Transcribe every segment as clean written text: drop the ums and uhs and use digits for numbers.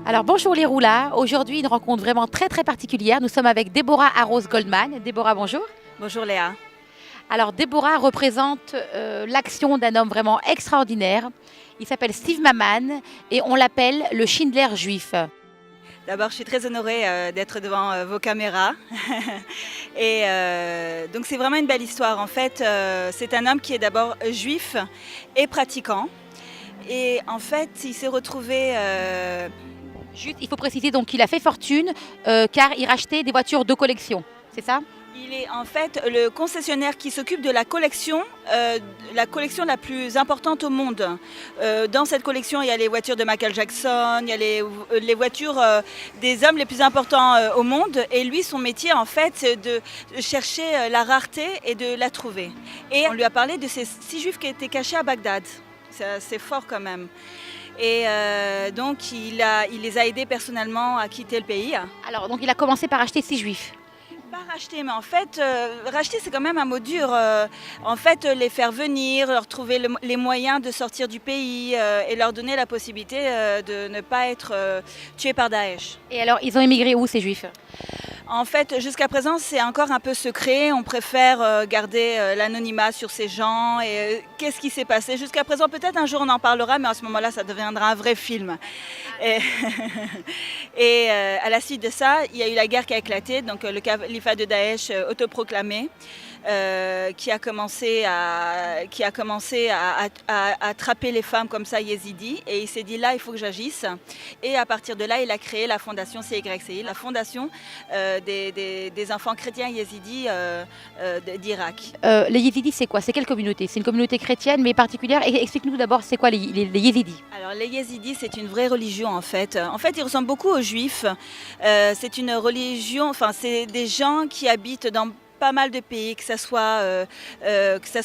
Alors bonjour les Roulas, aujourd'hui une rencontre vraiment très particulière. Nous sommes avec Déborah Arose Goldman. Déborah, bonjour. Bonjour Léa. Alors Déborah représente l'action d'un homme vraiment extraordinaire. Il s'appelle Steve Maman et on l'appelle le Schindler juif. D'abord, je suis très honorée d'être devant vos caméras. Et donc c'est vraiment une belle histoire. En fait, c'est un homme qui est d'abord juif et pratiquant. Et en fait, il s'est retrouvé... Juste, il faut préciser donc qu'il a fait fortune car il rachetait des voitures de collection, c'est ça? Il est en fait le concessionnaire qui s'occupe de la collection la plus importante au monde. Dans cette collection, il y a les voitures de Michael Jackson, il y a les voitures des hommes les plus importants au monde. Et lui, son métier, en fait, c'est de chercher la rareté et de la trouver. Et on lui a parlé de ces 6 juifs qui étaient cachés à Bagdad. C'est fort quand même. Et donc, il les a aidés personnellement à quitter le pays. Alors donc il a commencé par acheter 6 juifs. Pas racheter, mais en fait, racheter c'est quand même un mot dur. En fait, les faire venir, leur trouver les moyens de sortir du pays et leur donner la possibilité de ne pas être tués par Daesh. Et alors ils ont émigré où ces juifs? En fait, jusqu'à présent, c'est encore un peu secret. On préfère garder l'anonymat sur ces gens. Et qu'est-ce qui s'est passé jusqu'à présent? Peut-être un jour on en parlera, mais à ce moment-là, ça deviendra un vrai film. Et à la suite de ça, il y a eu la guerre qui a éclaté, donc le califat de Daesh autoproclamé. Qui a commencé à attraper les femmes comme ça yézidis, et il s'est dit là il faut que j'agisse, et à partir de là il a créé la fondation CYCI, la fondation des enfants chrétiens yézidis d'Irak. Les yézidis c'est quoi? C'est quelle communauté? C'est une communauté chrétienne mais particulière. Explique-nous d'abord c'est quoi les yézidis? Alors les yézidis c'est une vraie religion en fait. En fait ils ressemblent beaucoup aux juifs. C'est une religion, enfin c'est des gens qui habitent dans pas mal de pays, que ce soit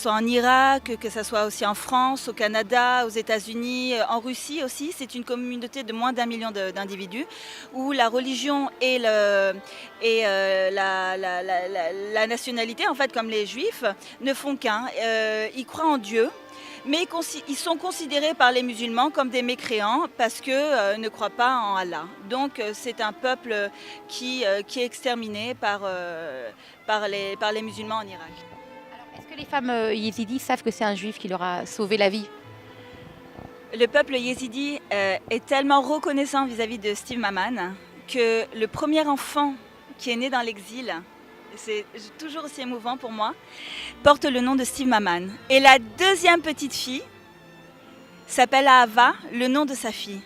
en Irak, que ce soit aussi en France, au Canada, aux États-Unis, en Russie aussi. C'est une communauté de moins d'1 million d'individus où la religion et la nationalité, en fait, comme les Juifs, ne font qu'un. Ils croient en Dieu. Mais ils sont considérés par les musulmans comme des mécréants parce qu'ils ne croient pas en Allah. Donc c'est un peuple qui est exterminé par les musulmans en Irak. Alors, est-ce que les femmes yézidis savent que c'est un juif qui leur a sauvé la vie? Le peuple yézidi est tellement reconnaissant vis-à-vis de Steve Maman que le premier enfant qui est né dans l'exil, c'est toujours aussi émouvant pour moi, porte le nom de Steve Maman. Et la deuxième petite fille s'appelle Ahava, le nom de sa fille.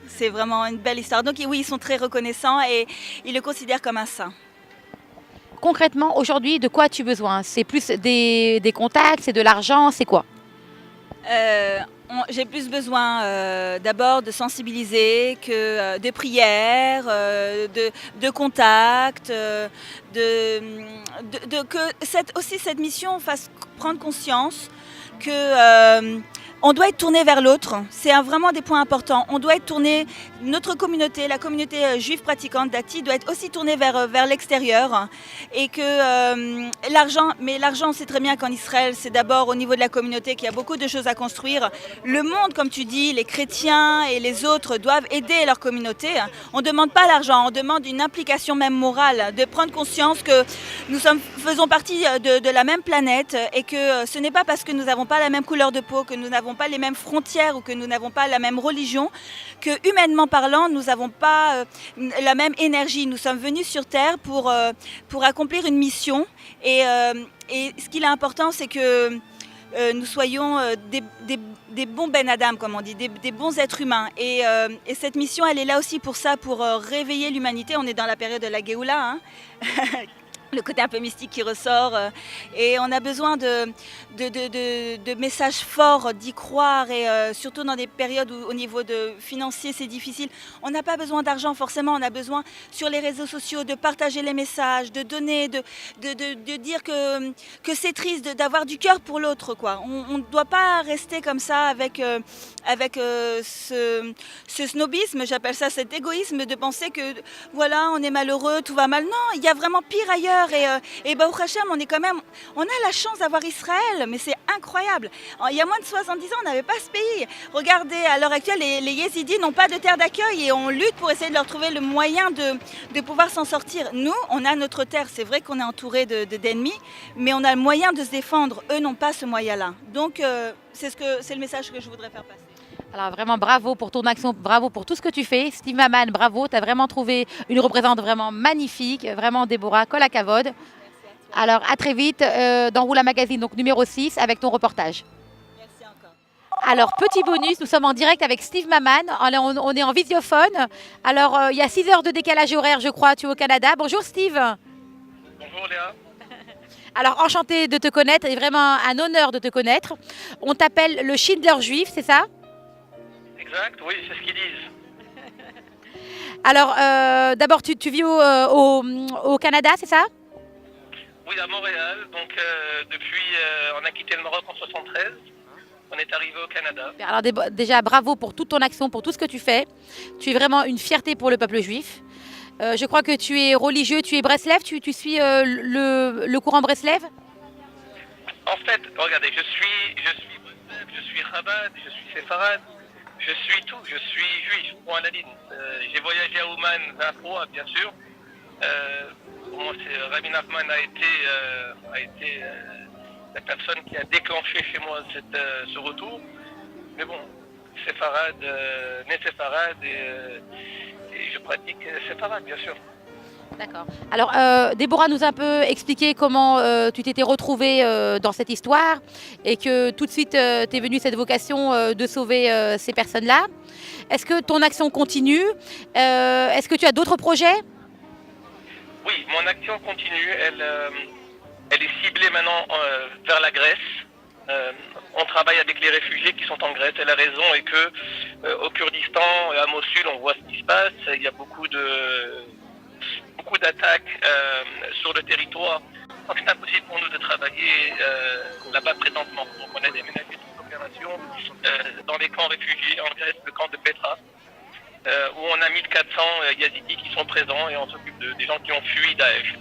C'est vraiment une belle histoire. Donc oui, ils sont très reconnaissants et ils le considèrent comme un saint. Concrètement, aujourd'hui, de quoi as-tu besoin? C'est plus des contacts, c'est de l'argent, c'est quoi? J'ai plus besoin d'abord de sensibiliser que de prières, de contacts, que cette mission fasse prendre conscience que on doit être tourné vers l'autre. C'est vraiment des points importants. On doit être tourné, notre communauté, la communauté juive pratiquante d'Ati doit être aussi tournée vers l'extérieur. Et que l'argent, on sait très bien qu'en Israël, c'est d'abord au niveau de la communauté qu'il y a beaucoup de choses à construire. Le monde, comme tu dis, les chrétiens et les autres doivent aider leur communauté. On ne demande pas l'argent, on demande une implication même morale, de prendre conscience que nous faisons partie de la même planète et que ce n'est pas parce que nous n'avons pas la même couleur de peau, que nous n'avons pas les mêmes frontières ou que nous n'avons pas la même religion, que humainement parlant, nous n'avons pas la même énergie. Nous sommes venus sur Terre pour accomplir une mission et ce qui est important, c'est que nous soyons des bons Ben Adam, comme on dit, des bons êtres humains. Et cette mission, elle est là aussi pour ça, pour réveiller l'humanité. On est dans la période de la Géoula, hein. Le côté un peu mystique qui ressort. Et on a besoin de messages forts, d'y croire, et surtout dans des périodes où au niveau financier c'est difficile. On n'a pas besoin d'argent forcément, on a besoin sur les réseaux sociaux de partager les messages, de donner, de dire que c'est triste, d'avoir du cœur pour l'autre, quoi. On ne doit pas rester comme ça avec ce snobisme, j'appelle ça cet égoïsme de penser que voilà, on est malheureux, tout va mal. Non, il y a vraiment pire ailleurs. cœur. Et Baruch Hashem, on a la chance d'avoir Israël, mais c'est incroyable. Il y a moins de 70 ans, on n'avait pas ce pays. Regardez, à l'heure actuelle, les Yézidis n'ont pas de terre d'accueil et on lutte pour essayer de leur trouver le moyen de pouvoir s'en sortir. Nous, on a notre terre. C'est vrai qu'on est entouré d'ennemis, mais on a le moyen de se défendre. Eux n'ont pas ce moyen-là. Donc, c'est le message que je voudrais faire passer. Alors vraiment bravo pour ton action, bravo pour tout ce que tu fais. Steve Maman, bravo, tu as vraiment trouvé une représentante vraiment magnifique, vraiment Déborah, kol hakavod. Alors à très vite dans Roula Magazine, donc numéro 6, avec ton reportage. Merci encore. Alors petit bonus, nous sommes en direct avec Steve Maman, on est en visiophone. Alors il y a 6 heures de décalage horaire je crois, tu es au Canada. Bonjour Steve. Bonjour Léa. Alors enchanté de te connaître, et vraiment un honneur de te connaître. On t'appelle le Schindler juif, c'est ça ? Exact, oui, c'est ce qu'ils disent. Alors, d'abord, tu vis au Canada, c'est ça ? Oui, à Montréal. Donc, depuis, on a quitté le Maroc en 73. On est arrivé au Canada. Alors, déjà, bravo pour toute ton action, pour tout ce que tu fais. Tu es vraiment une fierté pour le peuple juif. Je crois que tu es religieux, tu es Breslev, tu suis le courant Breslev ? En fait, regardez, je suis Breslev, je suis Chabad, je suis séfarade. Je suis tout, je suis juif, point à la ligne. J'ai voyagé à Ouman 20 fois, bien sûr. Pour moi, Rabbi Nachman a été la personne qui a déclenché chez moi ce retour. Mais bon, séfarade, né séfarade, et je pratique séfarade, bien sûr. D'accord. Alors, Déborah nous a un peu expliqué comment tu t'étais retrouvée dans cette histoire et que tout de suite, tu es venue cette vocation de sauver ces personnes-là. Est-ce que ton action continue ? Est-ce que tu as d'autres projets ? Oui, mon action continue. Elle est ciblée maintenant vers la Grèce. On travaille avec les réfugiés qui sont en Grèce. Et la raison est que au Kurdistan et à Mossoul, on voit ce qui se passe. Il y a beaucoup d'attaques sur le territoire. Donc c'est impossible pour nous de travailler là-bas présentement. Donc on a déménagé toute l'opération dans les camps réfugiés en Grèce, le camp de Petra, où on a 1400 Yazidis qui sont présents et on s'occupe des gens qui ont fui Daesh.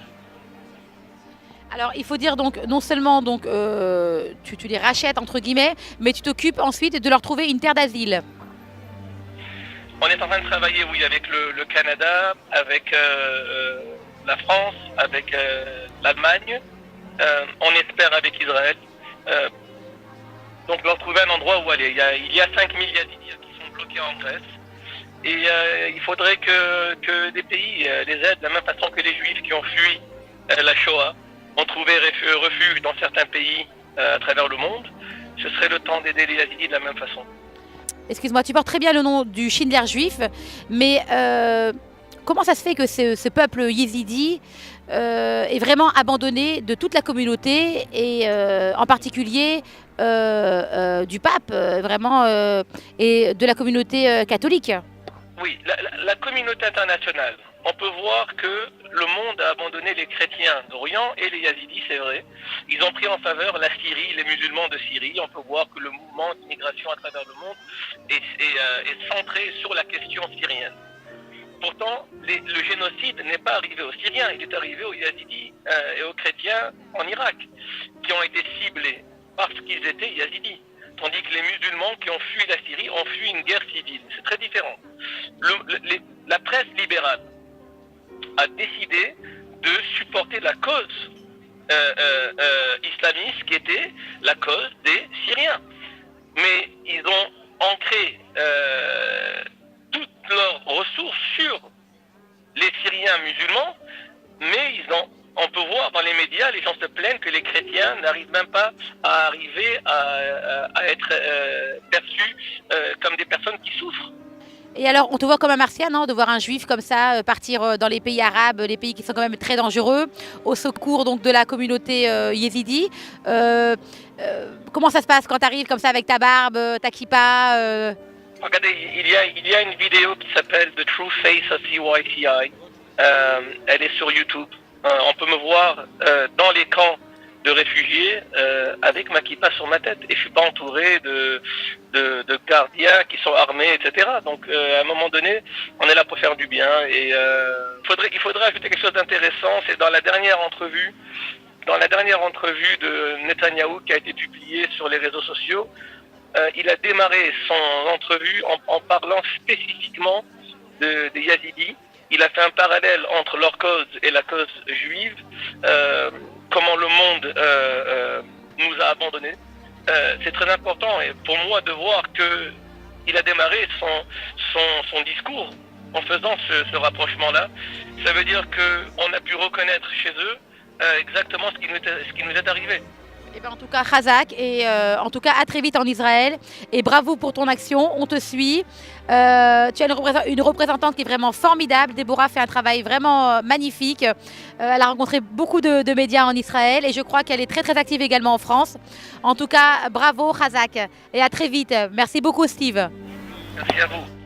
Alors il faut dire donc non seulement donc, tu les rachètes entre guillemets, mais tu t'occupes ensuite de leur trouver une terre d'asile. On est en train de travailler, oui, avec le Canada, avec la France, avec l'Allemagne. On espère avec Israël. Donc leur trouver un endroit où aller. Il y a 5000 Yazidis qui sont bloqués en Grèce. Et il faudrait que des pays les aident, de la même façon que les Juifs qui ont fui la Shoah ont trouvé refuge dans certains pays à travers le monde. Ce serait le temps d'aider les Yazidis de la même façon. Excuse-moi, tu portes très bien le nom du Schindler juif, mais comment ça se fait que ce peuple yézidi est vraiment abandonné de toute la communauté et en particulier du pape vraiment et de la communauté catholique ? Oui, la communauté internationale. On peut voir que le monde a abandonné les chrétiens d'Orient et les Yazidis, c'est vrai. Ils ont pris en faveur la Syrie, les musulmans de Syrie. On peut voir que le mouvement d'immigration à travers le monde est centré sur la question syrienne. Pourtant, le génocide n'est pas arrivé aux Syriens, il est arrivé aux Yazidis et aux chrétiens en Irak, qui ont été ciblés parce qu'ils étaient Yazidis. Tandis que les musulmans qui ont fui la Syrie ont fui une guerre civile. C'est très différent. La presse libérale a décidé de supporter la cause islamiste qui était la cause des Syriens. Mais ils ont ancré toutes leurs ressources sur les Syriens musulmans, mais on peut voir dans les médias, les gens se plaignent que les chrétiens n'arrivent même pas à arriver à être perçus comme des personnes qui souffrent. Et alors, on te voit comme un martien, non ? De voir un juif comme ça partir dans les pays arabes, les pays qui sont quand même très dangereux, au secours donc de la communauté yézidi. Comment ça se passe quand tu arrives comme ça avec ta barbe, ta kippa Regardez, il y a une vidéo qui s'appelle The True Face of CYCI. Elle est sur YouTube. On peut me voir dans les camps de réfugiés avec ma kippa sur ma tête. Et je suis pas entouré de gardiens qui sont armés, etc. Donc à un moment donné, on est là pour faire du bien. Et il faudrait ajouter quelque chose d'intéressant. C'est dans la dernière entrevue de Netanyahou qui a été publiée sur les réseaux sociaux. Il a démarré son entrevue en parlant spécifiquement des Yazidis. Il a fait un parallèle entre leur cause et la cause juive, comment le monde nous a abandonnés. C'est très important et pour moi de voir qu'il a démarré son discours en faisant ce rapprochement-là. Ça veut dire qu'on a pu reconnaître chez eux exactement ce qui nous est arrivé. Eh ben, en tout cas, Chazak, et en tout cas, à très vite en Israël. Et bravo pour ton action, on te suit. Tu as une représentante qui est vraiment formidable. Déborah fait un travail vraiment magnifique. Elle a rencontré beaucoup de médias en Israël et je crois qu'elle est très très active également en France. En tout cas, bravo Chazak et à très vite. Merci beaucoup Steve. Merci à vous.